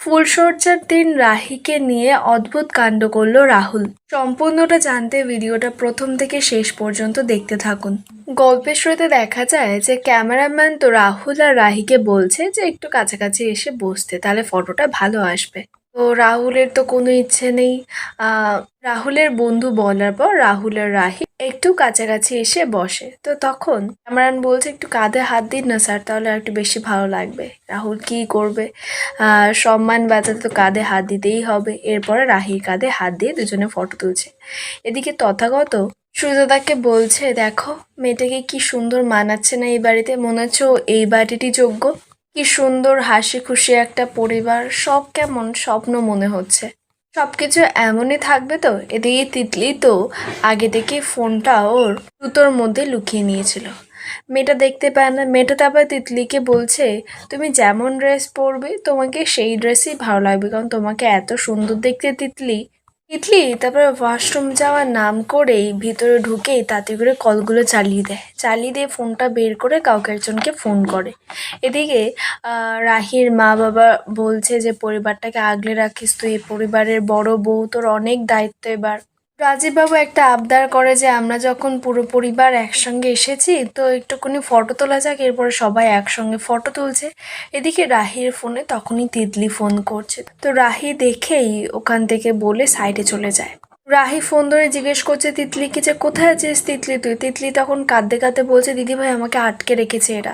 ফুলশয্যার দিন রাহিকে নিয়ে অদ্ভুত কাণ্ড করলো রাহুল। সম্পূর্ণটা জানতে ভিডিওটা প্রথম থেকে শেষ পর্যন্ত দেখতে থাকুন। গল্পের শুরুতে দেখা যায় যে ক্যামেরাম্যান তো রাহুল আর রাহিকে বলছে যে একটু কাছাকাছি এসে বসতে, তাহলে ফটোটা ভালো আসবে। তো রাহুলের তো কোনো ইচ্ছে নেই। আহ রাহুলের বন্ধু বলার পর রাহুল আর রাহি একটু কাছাকাছি এসে বসে। তো তখন ক্যামেরাম্যান বলছে একটু কাঁধে হাত দিন না স্যার, তাহলে একটু বেশি ভালো লাগবে। রাহুল কি করবে, সম্মান বাঁচাতে তো কাঁধে হাত দিতেই হবে। এরপরে রাহির কাঁধে হাত দিয়ে দুজনে ফটো তুলছে। এদিকে তথাগত সুজাতাকে বলছে, দেখো মেয়েটাকে কি সুন্দর মানাচ্ছে না এই বাড়িতে, মনে হচ্ছে ও এই বাড়িটি যোগ্য। কি সুন্দর হাসি খুশি একটা পরিবার, সব কেমন স্বপ্ন মনে হচ্ছে। সবকিছু এমনই থাকবে তো। এদিকে তিতলি তো আগে থেকে ফোনটা ওর জুতোর মধ্যে লুকিয়ে নিয়েছিল। মেয়েটা দেখতে পায় না। মেয়েটা তারপর তিতলিকে বলছে, তুমি যেমন ড্রেস পরবে তোমাকে সেই ড্রেসই ভালো লাগবে, কারণ তোমাকে এত সুন্দর দেখতে তিতলি। তিতলি তারপর ওয়াশরুম যাওয়ার নাম করেই ভিতরে ঢুকেই তাতে করে কলগুলো চালিয়ে দিয়ে ফোনটা বের করে কাউকে একজনকে ফোন করে। এদিকে রাহির মা বাবা বলছে যে পরিবারটাকে আগলে রাখিস, তুই এই পরিবারের বড় বউ, তোর অনেক দায়িত্ব এবার। রাজীববাবু একটা আবদার করে যে আমরা যখন পুরো পরিবার একসঙ্গে এসেছি তো একটুখানি ফটো তোলা যাক। এরপরে সবাই একসঙ্গে ফটো তুলছে। এদিকে রাহির ফোনে তখনই তিতলি ফোন করছে। তো রাহি দেখেই ওখান থেকে বলে সাইডে চলে যায়। রাহি ফোন ধরে জিজ্ঞেস করছে তিতলিকে যে কোথায় আছিস তিতলি তুই। তিতলি তখন কাঁদতে কাঁদতে বলছে, দিদিভাই আমাকে আটকে রেখেছে এরা।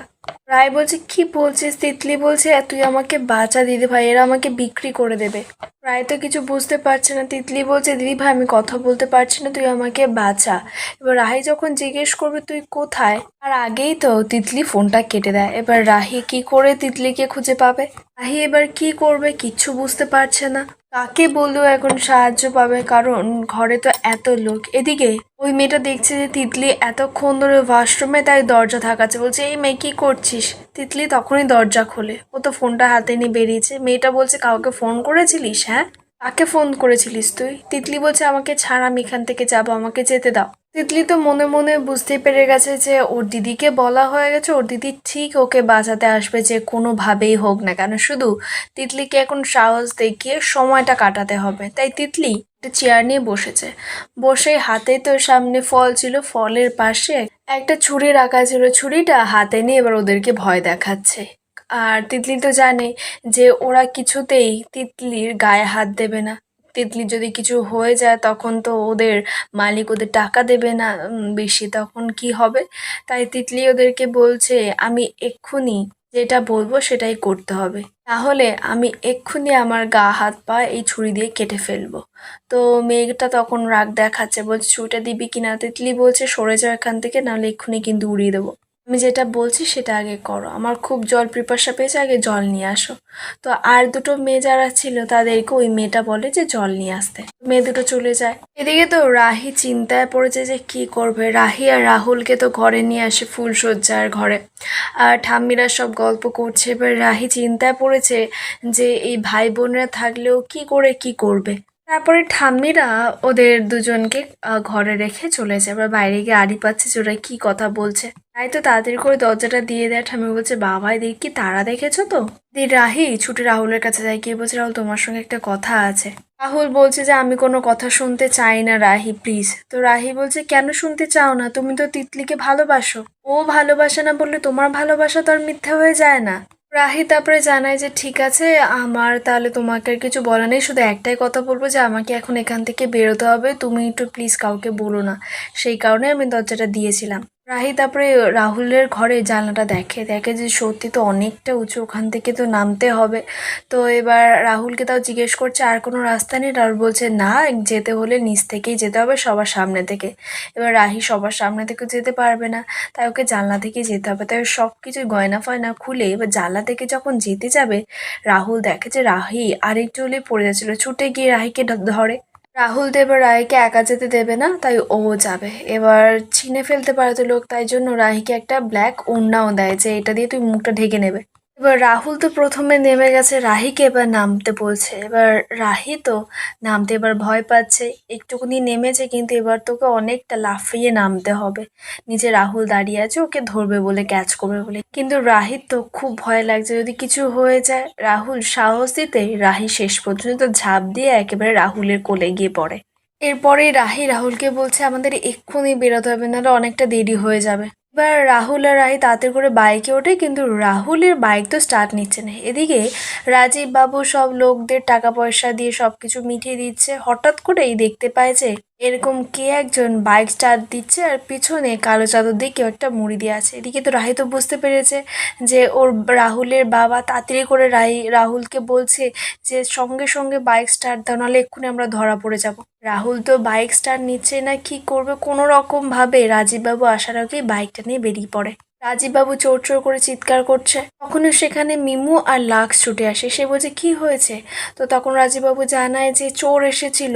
রায় বলছে, কি বলছিস? তিতলি বলছে, তুই আমাকে বাঁচা দিদিভাই, এরা আমাকে বিক্রি করে দেবে। রায় তো কিছু বুঝতে পারছে না। তিতলি বলছে, দিদিভাই আমি কথা বলতে পারছি না, তুই আমাকে বাঁচা। এবার রাহি যখন জিজ্ঞেস করবে তুই কোথায়, আর আগেই তো তিতলি ফোনটা কেটে দেয়। এবার রাহি কি করে তিতলিকে খুঁজে পাবে? রাহি এবার কি করবে কিচ্ছু বুঝতে পারছে না। কাকে বললেও এখন সাহায্য পাবে, কারণ ঘরে তো এত লোক। এদিকে ওই মেয়েটা দেখছে যে তিতলি এতক্ষণ ধরে ওয়াশরুমে, তাই দরজা থাকাচ্ছে। বলছে, এই মেয়ে কি করছিস? তিতলি তখনই দরজা খোলে। ও তো ফোনটা হাতে নিয়ে বেরিয়েছে। মেয়েটা বলছে, কাউকে ফোন করেছিলিস? হ্যাঁ, কাকে ফোন করেছিলিস তুই? তিতলি বলছে, আমাকে ছাড়, আমি এখান থেকে যাবো, আমাকে যেতে দাও। তিতলি তো মনে মনে বুঝতে পেরে গেছে যে ওর দিদিকে বলা হয়ে গেছে, ওর দিদি ঠিক ওকে বাঁচাতে আসবে যে কোনোভাবেই হোক না কেন। শুধু তিতলিকে এখন সাহস দেখিয়ে সময়টা কাটাতে হবে। তাই তিতলি একটা চেয়ার নিয়ে বসেছে। বসে হাতে তো সামনে ফল ছিল, ফলের পাশে একটা ছুরি রাখা ছিল। ছুরিটা হাতে নিয়ে এবার ওদেরকে ভয় দেখাচ্ছে। আর তিতলি তো জানে যে ওরা কিছুতেই তিতলির গায়ে হাত দেবে না। তিতলির যদি কিছু হয়ে যায় তখন তো ওদের মালিক ওদের টাকা দেবে না বেশি, তখন কি হবে। তাই তিতলি ওদেরকে বলছে, আমি এক্ষুনি যেটা বলবো সেটাই করতে হবে, তাহলে আমি এক্ষুনি আমার গা হাত পা এই ছুরি দিয়ে কেটে ফেলবো। তো মেয়েটা তখন রাগ দেখাচ্ছে, বলছে ছুরিটা দিবি কিনা। তিতলি বলছে, সরে যাও এখান থেকে, নাহলে এক্ষুনি কিন্তু উড়িয়ে দেবো। আমি যেটা বলছি সেটা আগে করো, আমার খুব জল পিপাসা পেয়েছে, আগে জল নিয়ে আসো। তো আর দুটো মেয়ে যারা ছিল তাদেরকে ওই মেয়েটা বলে যে জল নিয়ে আসতে। মেয়ে দুটো চলে যায়। এদিকে তো রাহি চিন্তায় পড়েছে যে কি করবে। রাহি আর রাহুলকে তো ঘরে নিয়ে আসে ফুলশয্যার ঘরে, আর ঠাম্মিরা সব গল্প করছে। এবার রাহি চিন্তায় পড়েছে যে এই ভাই বোনরা থাকলেও কি করে কি করবে। তারপরে ঠাম্মিরা ওদের দুজনকে ঘরে রেখে চলে যায়। এবার বাইরে গিয়ে আড়ি পাচ্ছে যে ওরা কি কথা বলছে। তাই তো তাড়াতাড়ি করে দরজাটা দিয়ে দেয়। ঠাম্মি বলছে, বাবা এদিকে কি তারা দেখেছো তো? দিয়ে রাহি ছুটি রাহুলের কাছে যায়, গিয়ে বলছে, রাহুল তোমার সঙ্গে একটা কথা আছে। রাহুল বলছে যে আমি কোনো কথা শুনতে চাই না রাহি, প্লিজ। তো রাহি বলছে, কেন শুনতে চাও না? তুমি তো তিতলিকে ভালোবাসো। ও ভালোবাসে না বললে তোমার ভালোবাসা তো আর মিথ্যা হয়ে যায় না। রাহি তারপরে জানায় যে ঠিক আছে, আমার তাহলে তোমাকে আর কিছু বলা নেই, শুধু একটাই কথা বলবো যে আমাকে এখন এখান থেকে বেরোতে হবে, তুমি একটু প্লিজ কাউকে বলো না। সেই কারণে আমি দরজাটা দিয়েছিলাম। রাহি তারপরে রাহুলের ঘরে জানলাটা দেখে দেখে যে সত্যি তো অনেকটা উঁচু, ওখান থেকে তো নামতে হবে। তো এবার রাহুলকে তাও জিজ্ঞেস করছে আর কোনো রাস্তা নেই। রাহুল বলছে, না, যেতে হলে নিচ থেকেই যেতে হবে, সবার সামনে থেকে। এবার রাহি সবার সামনে থেকে যেতে পারবে না, তাই ওকে জানলা থেকেই যেতে হবে। তাই সব কিছু গয়না ফয়না খুলে এবার জানলা থেকে যখন যেতে যাবে, রাহুল দেখে যে রাহি আরেকটু হলে পড়ে যাচ্ছিল। ছুটে গিয়ে রাহিকে ধরে। রাহুল তো এবার রাহিকে একা যেতে দেবে না, তাই ও যাবে। এবার চিনে ফেলতে পারে তো লোক, তাই জন্য রাহিকে একটা ব্ল্যাক ওড়নাও দেয় যে এটা দিয়ে তুই মুখটা ঢেকে নেবে। এবার রাহুল তো প্রথমে নেমে গেছে, রাহিকে এবার নামতে বলছে। এবার রাহি তো নামতে এবার ভয় পাচ্ছে, একটুকুনি নেমেছে কিন্তু এবার তোকে অনেকটা লাফিয়ে নামতে হবে। নিচে রাহুল দাঁড়িয়ে আছে ওকে ধরবে বলে, ক্যাচ করবে বলে, কিন্তু রাহির তো খুব ভয় লাগছে যদি কিছু হয়ে যায়। রাহুল সাহস দিতে রাহি শেষ পর্যন্ত ঝাঁপ দিয়ে একেবারে রাহুলের কোলে গিয়ে পড়ে। এরপরে রাহি রাহুলকে বলছে আমাদের এক্ষুনি বেরোতে হবে, নাহলে অনেকটা দেরি হয়ে যাবে। এবার রাহুল আর রাহি তাড়াতাড়ি করে বাইকে ওঠে, কিন্তু রাহুলের বাইক তো স্টার্ট নিচ্ছে না। এদিকে রাজীব বাবু সব লোকদের টাকা পয়সা দিয়ে সবকিছু মিটিয়ে দিচ্ছে, হঠাৎ করেই দেখতে পায় যে এরকম কে একজন বাইক স্টার্ট দিচ্ছে আর পিছনে কালো চাদর দিয়ে কেউ একটা মুড়ি দিয়ে আছে। এদিকে তো রাহি তো বুঝতে পেরেছে যে ওর রাহুলের বাবা, তাড়াতাড়ি করে রাহুলকে বলছে যে সঙ্গে সঙ্গে বাইক স্টার্ট দাও, নাহলে এক্ষুনি আমরা ধরা পড়ে যাব। রাহুল তো বাইক স্টার্ট নিচ্ছে না, কি করবে কোনো রকম ভাবে রাজীববাবু আসার আগেই বাইকটা নিয়ে বেরিয়ে পড়ে। রাজীববাবু চোর চোর করে চিৎকার করছে, তখনও সেখানে মিমু আর লাক্স ছুটে আসে। সে বলছে কি হয়েছে, তো তখন রাজীববাবু জানায় যে চোর এসেছিল,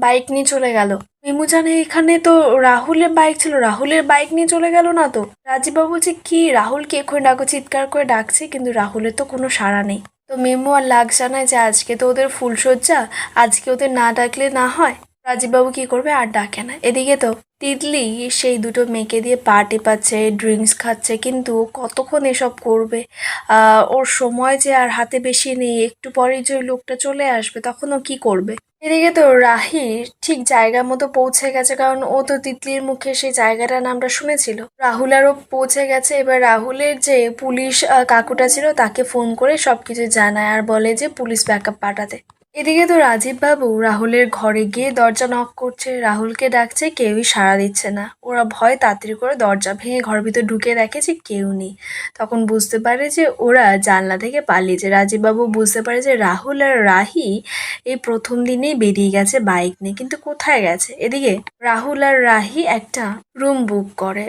বাইক নিয়ে চলে গেল। মিমু জানে এখানে তো রাহুলের বাইক ছিল, রাহুলের বাইক নিয়ে চলে গেল না তো। রাজীববাবু বলছে কি, রাহুলকে এক্ষুনি ডাকো, চিৎকার করে ডাকছে কিন্তু রাহুলের তো কোনো সাড়া নেই। তো মিমু আর লাক্স জানায় যে আজকে তো ওদের ফুলশয্যা, আজকে ওদের না ডাকলে না হয়। রাজীববাবু কি করবে, আর ডাকে না। এদিকে তো তিতলি সেই দুটো মেয়েকে দিয়ে পা টেপাচ্ছে, ড্রিঙ্কস খাচ্ছে, কিন্তু ও কতক্ষণ এসব করবে। ওর সময় যে আর হাতে বেশি নেই, একটু পরেই যে ওই লোকটা চলে আসবে, তখন ও কি করবে। এদিকে তো রাহি ঠিক জায়গা মতো পৌঁছে গেছে, কারণ ও তো তিতলির মুখে সেই জায়গাটার নামটা শুনেছিল। রাহুল আরও পৌঁছে গেছে। এবার রাহুলের যে পুলিশ কাকুটা ছিল তাকে ফোন করে সবকিছু জানায় আর বলে যে পুলিশ ব্যাকআপ পাঠাতে। এদিকে তো রাজীব বাবু রাহুলের ঘরে গিয়ে দরজা নক করছে, রাহুলকে ডাকছে, কেউই সাড়া দিচ্ছে না। ওরা ভয় তাড়াতাড়ি করে দরজা ভেঙে ঘরের ভিতর ঢুকে দেখে যে কেউ নেই। তখন বুঝতে পারে যে ওরা জানলা থেকে পালিয়েছে। রাজীব বাবু বুঝতে পারে যে রাহুল আর রাহি এই প্রথম দিনেই বেরিয়ে গেছে বাইক নিয়ে, কিন্তু কোথায় গেছে। এদিকে রাহুল আর রাহি একটা রুম বুক করে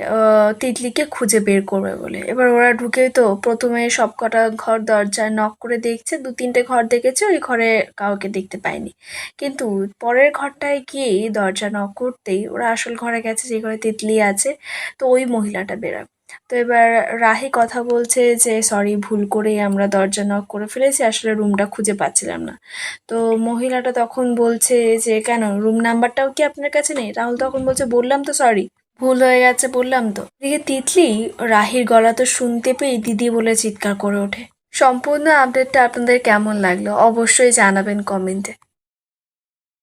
তিতলিকে খুঁজে বের করবে বলে। এবার ওরা ঢুকে তো প্রথমে সব কটা ঘর দরজায় নক করে দেখছে, 2-3টে ঘর দেখেছে, ওই ঘরে কাউকে দেখতে পায়নি। কিন্তু পরের ঘরটায় গিয়ে দরজা নক করতেই ওরা আসল ঘরে গেছে, যে ঘরে তিতলি আছে। তো ওই মহিলাটা বেরোয়। তো এবার রাহি কথা বলছে যে সরি, ভুল করেই আমরা দরজা নক করে ফেলেছি, আসলে রুমটা খুঁজে পাচ্ছিলাম না। তো মহিলাটা তখন বলছে যে কেন, রুম নাম্বারটাও কি আপনার কাছে নেই? রাহুল তখন বলছে বললাম তো সরি, ভুল হয়ে গেছে বললাম তো। এদিকে তিতলি রাহির গলা তো শুনতে পেয়ে দিদি বলে চিৎকার করে ওঠে। সম্পূর্ণ আপডেটটা আপনাদের কেমন লাগলো অবশ্যই জানাবেন কমেন্টে।